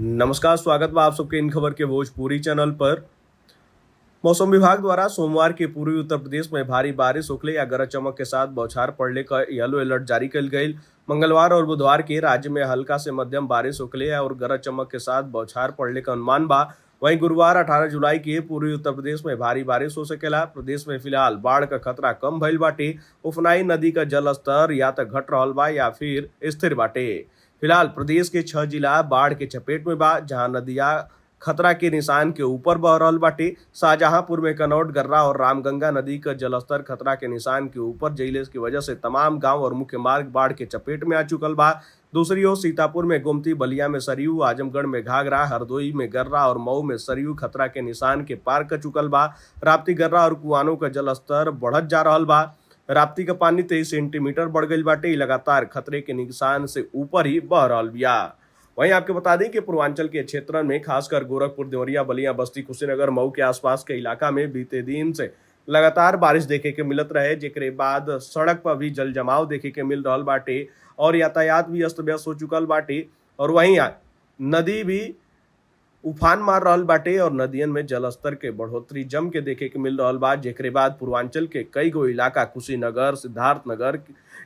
नमस्कार, स्वागत बा आप सबके इन खबर के भोजपुरी चैनल पर। मौसम विभाग द्वारा सोमवार के पूर्वी उत्तर प्रदेश में भारी बारिश होखले या गरज चमक के साथ बौछार पड़ले का येलो अलर्ट जारी कल गई। मंगलवार और बुधवार के राज्य में हल्का से मध्यम बारिश होखले और गरज चमक के साथ बौछार पड़ले का अनुमान बा। वहीं गुरुवार 18 जुलाई के पूर्वी उत्तर प्रदेश में भारी बारिश हो सकेला। प्रदेश में फिलहाल बाढ़ का खतरा कम भइल बाटे। उफनाई नदी का जल स्तर या तो घट रहल बा या फिर स्थिर बाटे। फिलहाल प्रदेश के 6 जिला बाढ़ के चपेट में बा, जहां नदियां खतरा के निशान के ऊपर बह रहल बाटे। शाहजहांपुर में कनौट, गर्रा और रामगंगा नदी का जलस्तर खतरा के निशान के ऊपर जइले की वजह से तमाम गांव और मुख्य मार्ग बाढ़ के चपेट में आ चुकल बा। दूसरी ओर सीतापुर में गोमती, बलिया में सरयू, आजमगढ़ में घाघरा, हरदोई में गर्रा और मऊ में सरयू खतरा के निशान के पार कर चुकल बा। राप्ती, गर्रा और कुआनो का जलस्तर बढ़त जा रहल बा। राप्ती का पानी 23 सेंटीमीटर बढ़ गई बाटे। लगातार खतरे के निशान से ऊपर ही बह रहल बिया। वहीं आपके बता दें कि पूर्वांचल के क्षेत्र में खासकर गोरखपुर, देवरिया, बलिया, बस्ती, कुशीनगर, मऊ के आसपास के इलाका में बीते दिन से लगातार बारिश देखे के मिलत रहे, जेकरे बाद सड़क पर भी जल जमाव देखे के मिल रहल बाटे और यातायात भी अस्त व्यस्त हो चुकल बाटे। और वहीं नदी भी उफान मार रहल बाटे और नदियन में जलस्तर के बढ़ोतरी जम के देखे के मिल रहल बा, जेकरे बाद पूर्वांचल के कई गो इलाका कुशीनगर, सिद्धार्थनगर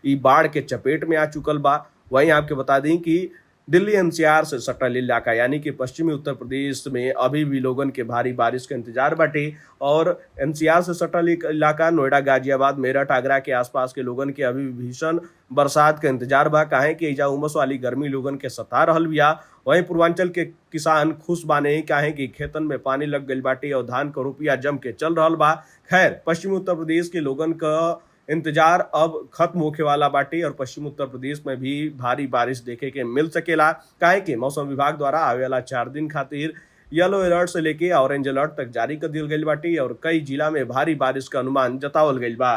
ई बाढ़ के चपेट में आ चुकल बा। वहीं आपके बता दें कि दिल्ली एनसीआर से सटल इलाका यानी कि पश्चिमी उत्तर प्रदेश में अभी भी लोगन के भारी बारिश का इंतजार बाटे और एनसीआर से सटल इलाका नोएडा, गाजियाबाद, मेरठ, आगरा के आसपास के लोगन के अभी भीषण बरसात का इंतजार बा, काहे कि एजा उमस वाली गर्मी लोगन के सता रहल बिया। वहीं पूर्वांचल के किसान खुश बाने, काहे कि खेतन में पानी लग गई बाटे और धान का रुपया जम के चल रहल बा। खैर, पश्चिमी उत्तर प्रदेश के लोगन का इंतजार अब खत्म होखे वाला बाटे और पश्चिम उत्तर प्रदेश में भी भारी बारिश देखे के मिल सकेला, काहे कि मौसम विभाग द्वारा आवे वाला 4 दिन खातिर येलो अलर्ट से लेके ऑरेंज अलर्ट तक जारी कर दिल गई बाटे और कई जिला में भारी बारिश का अनुमान जतावल गई बा।